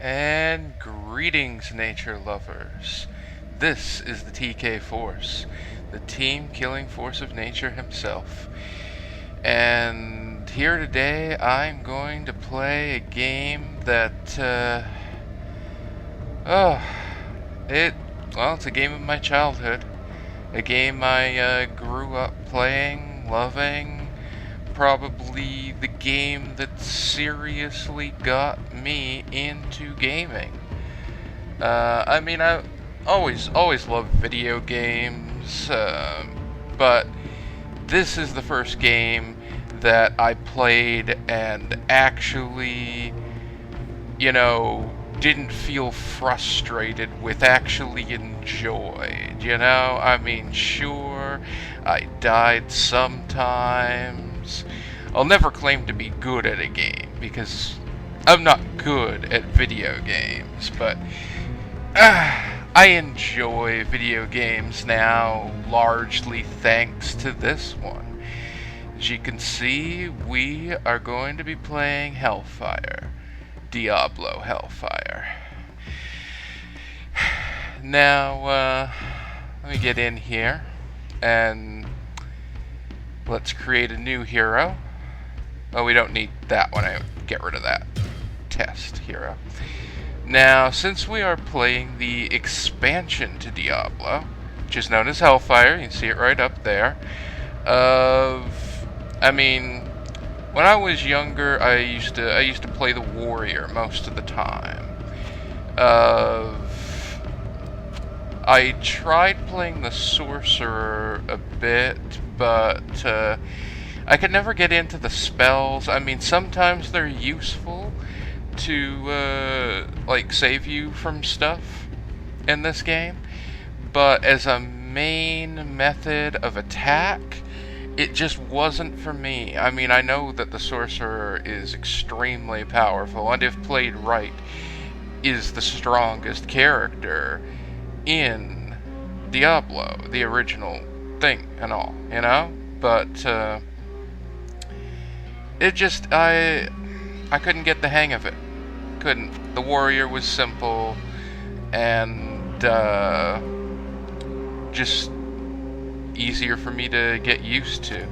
And greetings, nature lovers. This is the TK-Force, the team-killing force of nature himself. And here today, I'm going to play a game that, it's a game of my childhood. A game I grew up playing, loving. Probably the game that seriously got me into gaming. I always loved video games, but this is the first game that I played and actually, didn't feel frustrated with, actually enjoyed, Sure, I died sometimes. I'll never claim to be good at a game, because I'm not good at video games, but I enjoy video games now, largely thanks to this one. As you can see, we are going to be playing Hellfire. Diablo Hellfire. Now, let me get in here, and let's create a new hero. Oh, we don't need that one. I get rid of that. Test hero. Now, since we are playing the expansion to Diablo, which is known as Hellfire, you can see it right up there. When I was younger, I used to play the warrior most of the time. I tried playing the sorcerer a bit, but I could never get into the spells. Sometimes they're useful to save you from stuff in this game, but as a main method of attack, it just wasn't for me. I know that the sorcerer is extremely powerful, and if played right, is the strongest character in Diablo, the original thing and all, But it just, I couldn't get the hang of it. Couldn't. The warrior was simple, and just easier for me to get used to.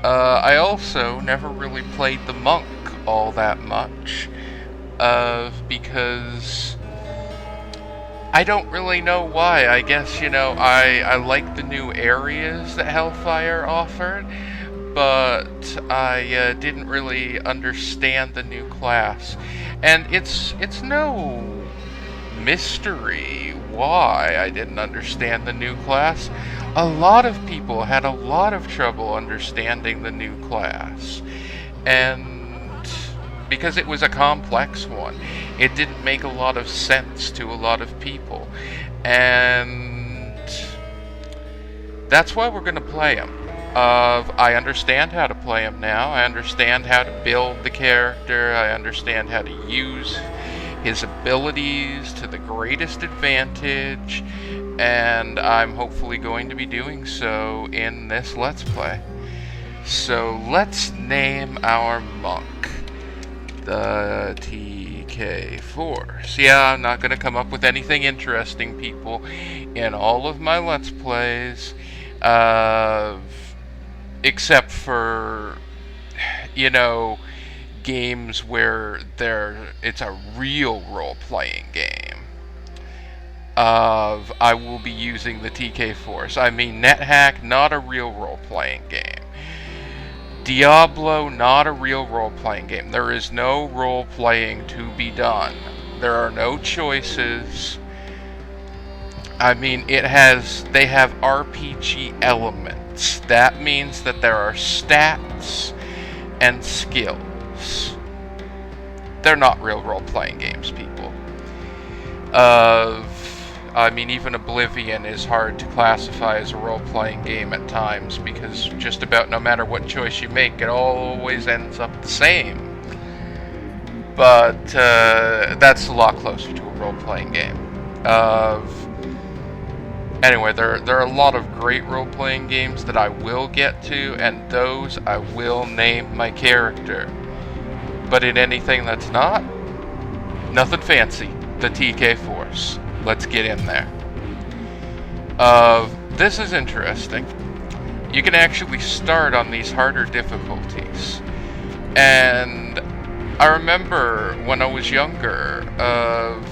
I also never really played the monk all that much, because I don't really know why. I guess, I like the new areas that Hellfire offered, but I didn't really understand the new class. And it's no mystery why I didn't understand the new class. A lot of people had a lot of trouble understanding the new class. And because it was a complex one, it didn't make a lot of sense to a lot of people. And that's why we're going to play him. I understand how to play him now. I understand how to build the character. I understand how to use his abilities to the greatest advantage. And I'm hopefully going to be doing so in this Let's Play. So let's name our monk the TK-Force. Yeah, I'm not going to come up with anything interesting, people, in all of my Let's Plays, except for, games where it's a real role-playing game. I will be using the TK-Force. NetHack, not a real role-playing game. Diablo, not a real role-playing game. There is no role-playing to be done. There are no choices. They have RPG elements. That means that there are stats and skills. they're not real role-playing games, people. I mean, even Oblivion is hard to classify as a role-playing game at times, because just about no matter what choice you make, it always ends up the same. But that's a lot closer to a role-playing game. Anyway, there are a lot of great role-playing games that I will get to, and those I will name my character. But in anything that's not, nothing fancy. The TKForce. Let's get in there. This is interesting. You can actually start on these harder difficulties. And I remember when I was younger, oh,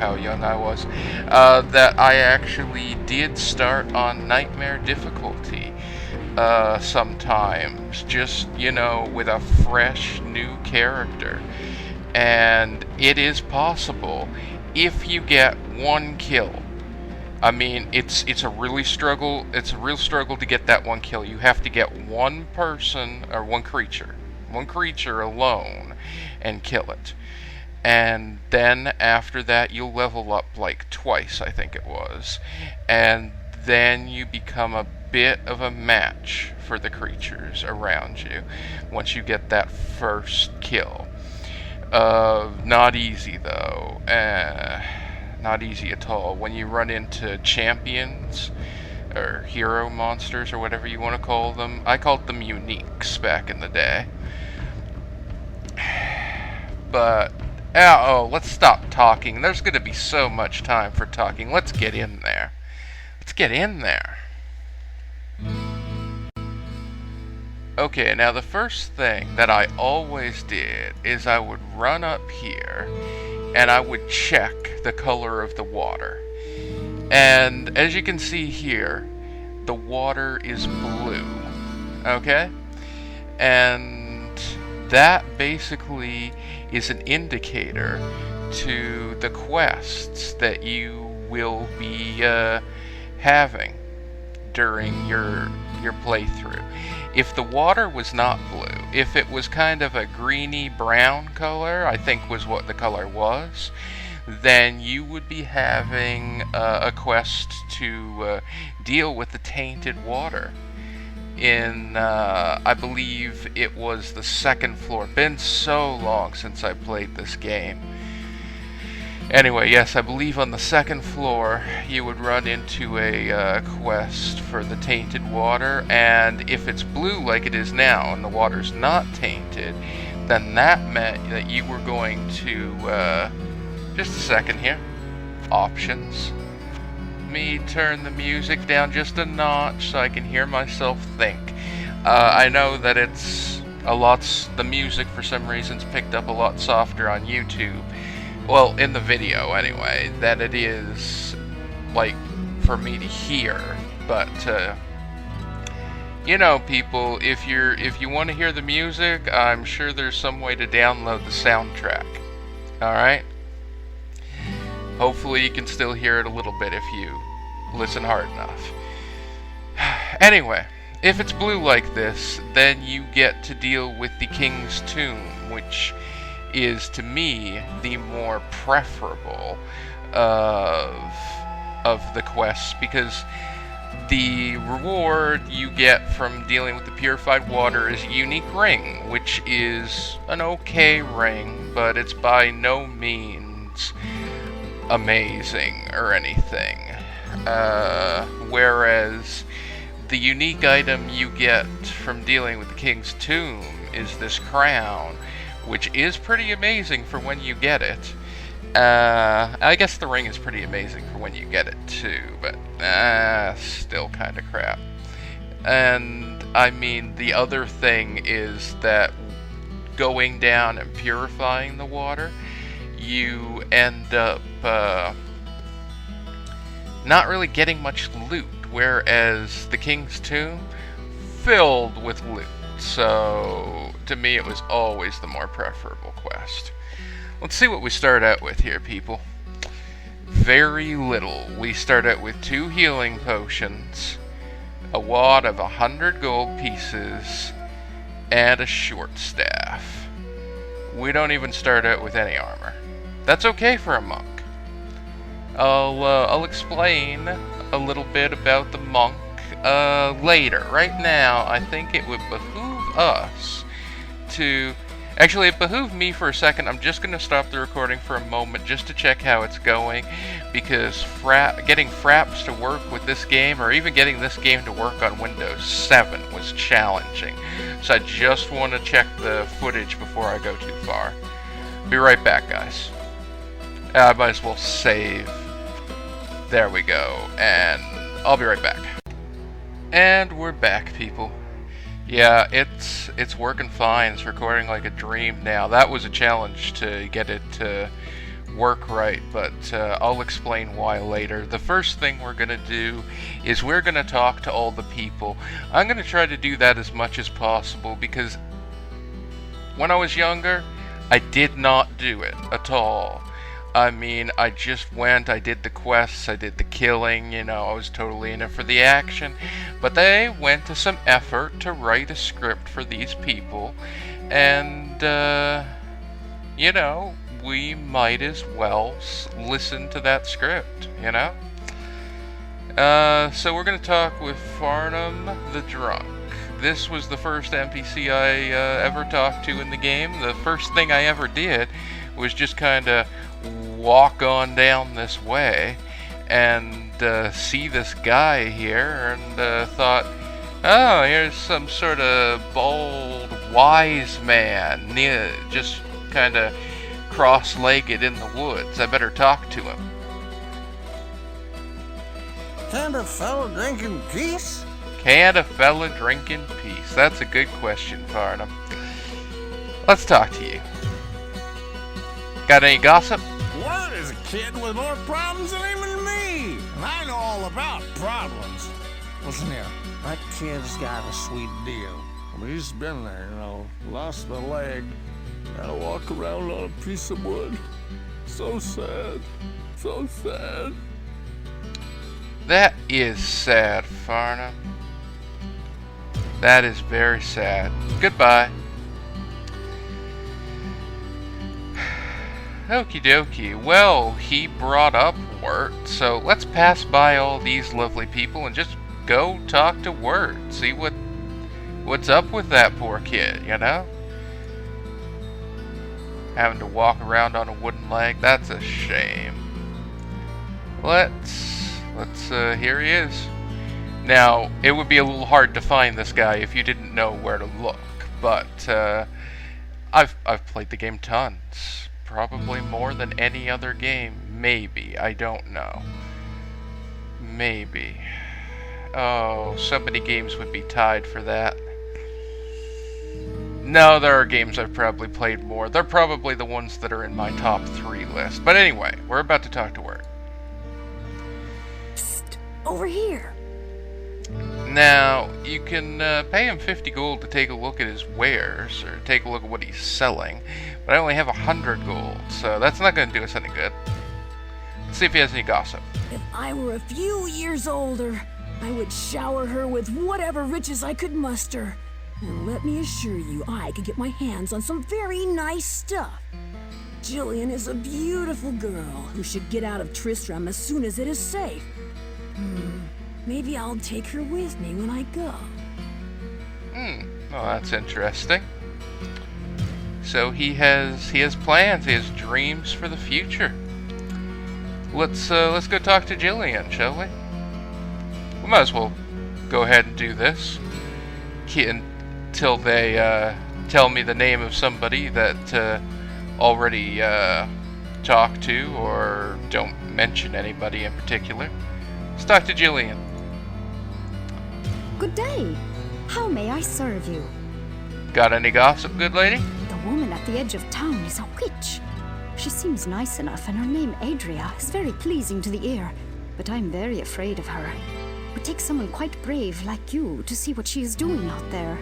how young I was, that I actually did start on Nightmare difficulty sometimes, just, with a fresh new character. And it is possible if you get one kill. I mean, it's a real struggle to get that one kill. You have to get one person or one creature alone and kill it. And then after that you'll level up like twice, I think it was. And then you become a bit of a match for the creatures around you once you get that first kill. Not easy though. Not easy at all. When you run into champions or hero monsters or whatever you want to call them. I called them uniques back in the day. But let's stop talking. There's going to be so much time for talking. Let's get in there. Okay, now the first thing that I always did is I would run up here and I would check the color of the water. And as you can see here, the water is blue. Okay? And that basically is an indicator to the quests that you will be having during your playthrough. If the water was not blue, if it was kind of a greeny brown color, I think was what the color was, then you would be having a quest to deal with the tainted water in, I believe it was the second floor. Been so long since I played this game. Anyway, yes, I believe on the second floor you would run into a quest for the tainted water, and if it's blue like it is now and the water's not tainted, then that meant that you were going to, just a second here, options. Let me turn the music down just a notch so I can hear myself think. I know that the music for some reason's picked up a lot softer on YouTube. Well, in the video anyway, than it is, like, for me to hear. But, people, if you want to hear the music, I'm sure there's some way to download the soundtrack. Alright? Hopefully you can still hear it a little bit if you listen hard enough. Anyway, if it's blue like this, then you get to deal with the King's Tomb, which is, to me, the more preferable of the quests, because the reward you get from dealing with the purified water is a unique ring, which is an okay ring, but it's by no means amazing or anything. Whereas the unique item you get from dealing with the King's Tomb is this crown, which is pretty amazing for when you get it. I guess the ring is pretty amazing for when you get it too, but still kind of crap. And I mean, the other thing is that going down and purifying the water, you end up not really getting much loot, whereas the King's Tomb filled with loot. So to me it was always the more preferable quest. Let's see what we start out with here, people. Very little. We start out with 2 healing potions, a wad of 100 gold pieces, and a short staff. we don't even start out with any armor. That's okay for a monk. I'll explain a little bit about the monk later. Right now, I think it would behoove us to... Actually, it behooved me for a second. I'm just going to stop the recording for a moment just to check how it's going, because getting fraps to work with this game, or even getting this game to work on Windows 7 was challenging. So I just want to check the footage before I go too far. Be right back, guys. I might as well save. There we go, and I'll be right back. And we're back, people. Yeah, it's working fine. It's recording like a dream now. That was a challenge to get it to work right, but I'll explain why later. The first thing we're going to do is we're going to talk to all the people. I'm going to try to do that as much as possible, because when I was younger, I did not do it at all. I mean, I just went, I did the quests, I did the killing, you know, I was totally in it for the action. But they went to some effort to write a script for these people, and, you know, we might as well listen to that script, you know? So we're going to talk with Farnham the Drunk. This was the first NPC I ever talked to in the game. The first thing I ever did was just kind of walk on down this way and see this guy here, and thought, oh, here's some sort of bald wise man, just kind of cross-legged in the woods. I better talk to him. Can't a fella drink in peace? Can't a fella drink in peace? That's a good question, Farnham. Let's talk to you. Got any gossip? Well, there's a kid with more problems than even me. And I know all about problems. Listen here, that kid's got a sweet deal. I mean, he's been there, you know, lost a leg. Gotta walk around on a piece of wood. So sad. So sad. That is sad, Farnham. That is very sad. Goodbye. Okie dokie. Well, he brought up Wirt, so let's pass by all these lovely people and just go talk to Wirt. See what's up with that poor kid, you know? Having to walk around on a wooden leg, that's a shame. Here he is. Now, it would be a little hard to find this guy if you didn't know where to look, but I've played the game tons. Probably more than any other game. Maybe. I don't know. Maybe. Oh, so many games would be tied for that. No, there are games I've probably played more. They're probably the ones that are in my top 3 list. But anyway, we're about to talk to Wirt. Psst, over here. Now, you can pay him 50 gold to take a look at his wares, or take a look at what he's selling, but I only have 100 gold, so that's not going to do us any good. Let's see if he has any gossip. If I were a few years older, I would shower her with whatever riches I could muster. And let me assure you, I could get my hands on some very nice stuff. Jillian is a beautiful girl who should get out of Tristram as soon as it is safe. Maybe I'll take her with me when I go. Well, that's interesting. So he has plans, he has dreams for the future. Let's go talk to Jillian, shall we? We might as well go ahead and do this until they tell me the name of somebody that already talked to, or don't mention anybody in particular. Let's talk to Jillian. Good day. How may I serve you? Got any gossip, good lady? The woman at the edge of town is a witch. She seems nice enough, and her name, Adria, is very pleasing to the ear, but I'm very afraid of her. It would take someone quite brave like you to see what she is doing out there.